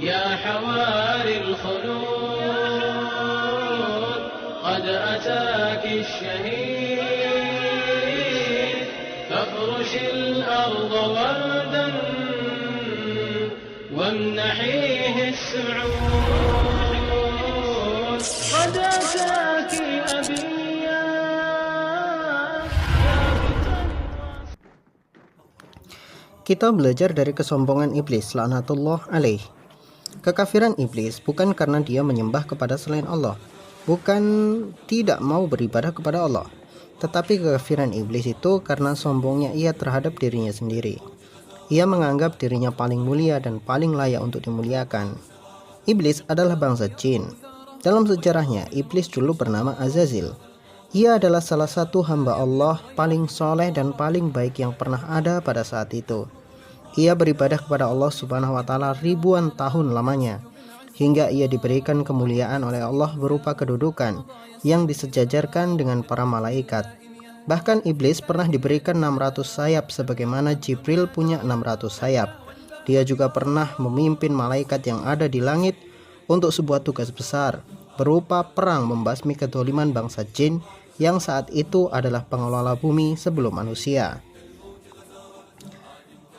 يا حواري الخلود قد أتاك الشهيد فافرش الأرض وردا وامنحيه السعود قد أتاك أبيا. Kita belajar dari kesombongan iblis laknatullah alaih. Kekafiran iblis bukan karena dia menyembah kepada selain Allah, bukan tidak mau beribadah kepada Allah, tetapi kekafiran iblis itu karena sombongnya ia terhadap dirinya sendiri. Ia menganggap dirinya paling mulia dan paling layak untuk dimuliakan. Iblis adalah bangsa jin. Dalam sejarahnya, iblis dulu bernama Azazil. Ia adalah salah satu hamba Allah paling soleh dan paling baik yang pernah ada pada saat itu. Ia beribadah kepada Allah Subhanahu wa Ta'ala ribuan tahun lamanya, hingga ia diberikan kemuliaan oleh Allah berupa kedudukan yang disejajarkan dengan para malaikat. Bahkan iblis pernah diberikan 600 sayap sebagaimana Jibril punya 600 sayap. Dia juga pernah memimpin malaikat yang ada di langit untuk sebuah tugas besar berupa perang membasmi kedzaliman bangsa jin yang saat itu adalah pengelola bumi sebelum manusia.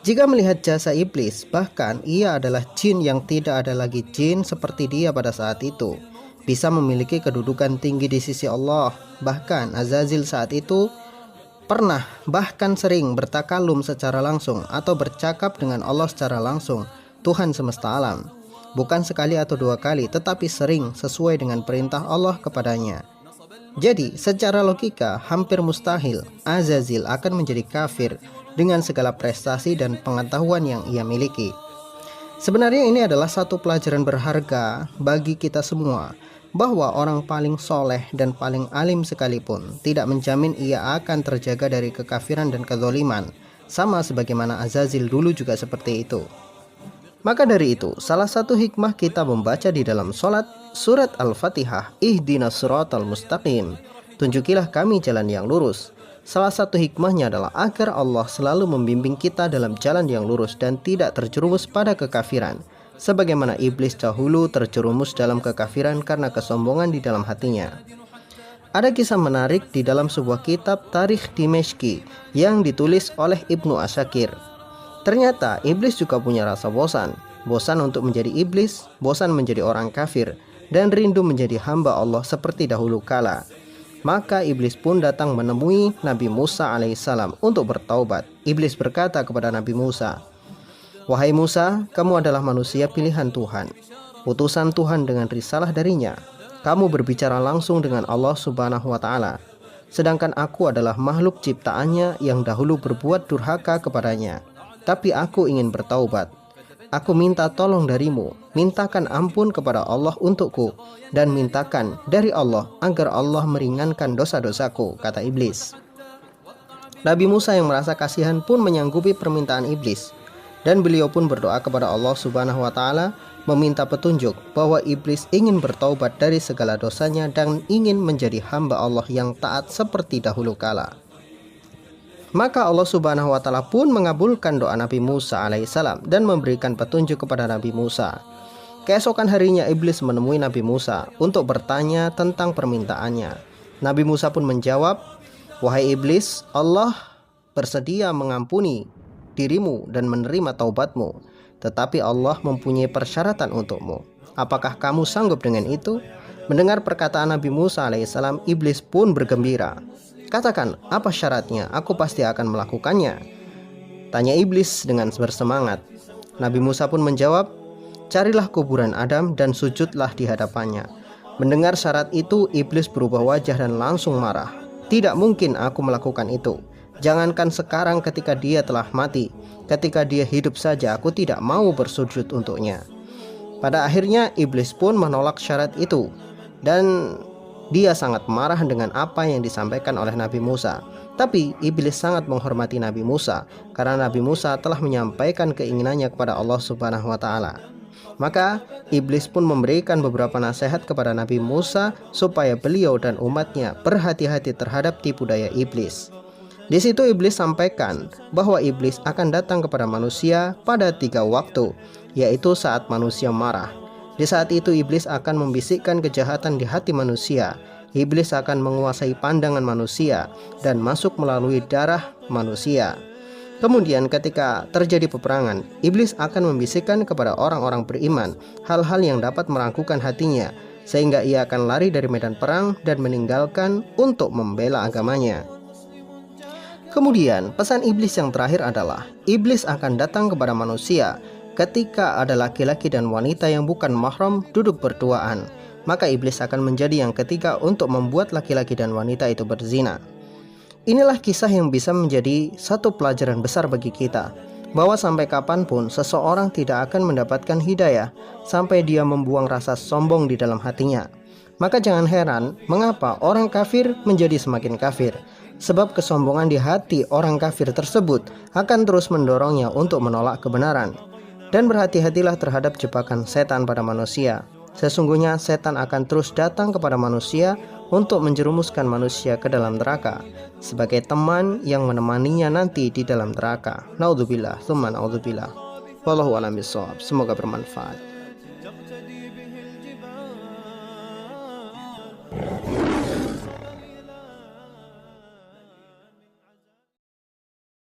Jika melihat jasa iblis, bahkan ia adalah jin yang tidak ada lagi jin seperti dia pada saat itu, bisa memiliki kedudukan tinggi di sisi Allah. Bahkan Azazil saat itu pernah bahkan sering bertakalum secara langsung atau bercakap dengan Allah secara langsung, Tuhan semesta alam. Bukan sekali atau dua kali, tetapi sering sesuai dengan perintah Allah kepadanya. Jadi secara logika hampir mustahil Azazil akan menjadi kafir dengan segala prestasi dan pengetahuan yang ia miliki. Sebenarnya ini adalah satu pelajaran berharga bagi kita semua, bahwa orang paling soleh dan paling alim sekalipun tidak menjamin ia akan terjaga dari kekafiran dan kezaliman, sama sebagaimana Azazil dulu juga seperti itu. Maka dari itu, salah satu hikmah kita membaca di dalam sholat surat Al-Fatihah, Ihdinas siratal mustaqim, tunjukilah kami jalan yang lurus. Salah satu hikmahnya adalah agar Allah selalu membimbing kita dalam jalan yang lurus dan tidak terjerumus pada kekafiran, sebagaimana iblis dahulu terjerumus dalam kekafiran karena kesombongan di dalam hatinya. Ada kisah menarik di dalam sebuah kitab Tarikh Dimeshki yang ditulis oleh Ibnu Asakir. Ternyata iblis juga punya rasa bosan untuk menjadi iblis, bosan menjadi orang kafir, dan rindu menjadi hamba Allah seperti dahulu kala. Maka iblis pun datang menemui Nabi Musa alaihissalam untuk bertaubat. Iblis berkata kepada Nabi Musa, "Wahai Musa, kamu adalah manusia pilihan Tuhan, utusan Tuhan dengan risalah darinya. Kamu berbicara langsung dengan Allah Subhanahu wa Ta'ala. Sedangkan aku adalah makhluk ciptaannya yang dahulu berbuat durhaka kepadanya. Tapi aku ingin bertaubat. Aku minta tolong darimu, mintakan ampun kepada Allah untukku, dan mintakan dari Allah agar Allah meringankan dosa-dosaku," kata iblis. Nabi Musa yang merasa kasihan pun menyanggupi permintaan iblis, dan beliau pun berdoa kepada Allah Subhanahu wa Ta'ala meminta petunjuk bahwa iblis ingin bertaubat dari segala dosanya dan ingin menjadi hamba Allah yang taat seperti dahulu kala. Maka Allah Subhanahu wa Ta'ala pun mengabulkan doa Nabi Musa alaihissalam dan memberikan petunjuk kepada Nabi Musa. Keesokan harinya iblis menemui Nabi Musa untuk bertanya tentang permintaannya. Nabi Musa pun menjawab, "Wahai iblis, Allah bersedia mengampuni dirimu dan menerima taubatmu, tetapi Allah mempunyai persyaratan untukmu. Apakah kamu sanggup dengan itu?" Mendengar perkataan Nabi Musa alaihissalam, iblis pun bergembira. "Katakan, apa syaratnya? Aku pasti akan melakukannya," tanya iblis dengan bersemangat. Nabi Musa pun menjawab, "Carilah kuburan Adam dan sujudlah di hadapannya." Mendengar syarat itu, iblis berubah wajah dan langsung marah. "Tidak mungkin aku melakukan itu. Jangankan sekarang ketika dia telah mati, ketika dia hidup saja aku tidak mau bersujud untuknya." Pada akhirnya iblis pun menolak syarat itu, dan dia sangat marah dengan apa yang disampaikan oleh Nabi Musa. Tapi iblis sangat menghormati Nabi Musa karena Nabi Musa telah menyampaikan keinginannya kepada Allah Subhanahu wa Ta'ala. Maka iblis pun memberikan beberapa nasihat kepada Nabi Musa supaya beliau dan umatnya berhati-hati terhadap tipu daya iblis. Di situ iblis sampaikan bahwa iblis akan datang kepada manusia pada 3 waktu. yaitu saat manusia marah. Di saat itu iblis akan membisikkan kejahatan di hati manusia. Iblis akan menguasai pandangan manusia dan masuk melalui darah manusia. Kemudian ketika terjadi peperangan, iblis akan membisikkan kepada orang-orang beriman hal-hal yang dapat meragukan hatinya, sehingga ia akan lari dari medan perang dan meninggalkan untuk membela agamanya. Kemudian pesan iblis yang terakhir adalah iblis akan datang kepada manusia ketika ada laki-laki dan wanita yang bukan mahram duduk berduaan. Maka iblis akan menjadi yang ketiga untuk membuat laki-laki dan wanita itu berzina. Inilah kisah yang bisa menjadi satu pelajaran besar bagi kita, bahwa sampai kapanpun seseorang tidak akan mendapatkan hidayah sampai dia membuang rasa sombong di dalam hatinya. Maka jangan heran mengapa orang kafir menjadi semakin kafir, sebab kesombongan di hati orang kafir tersebut akan terus mendorongnya untuk menolak kebenaran. Dan berhati-hatilah terhadap jebakan setan pada manusia. Sesungguhnya setan akan terus datang kepada manusia untuk menjerumuskan manusia ke dalam neraka, sebagai teman yang menemaninya nanti di dalam neraka. Naudzubillah, tsumma naudzubillah. Wallahu a'lam bishawab. Semoga bermanfaat.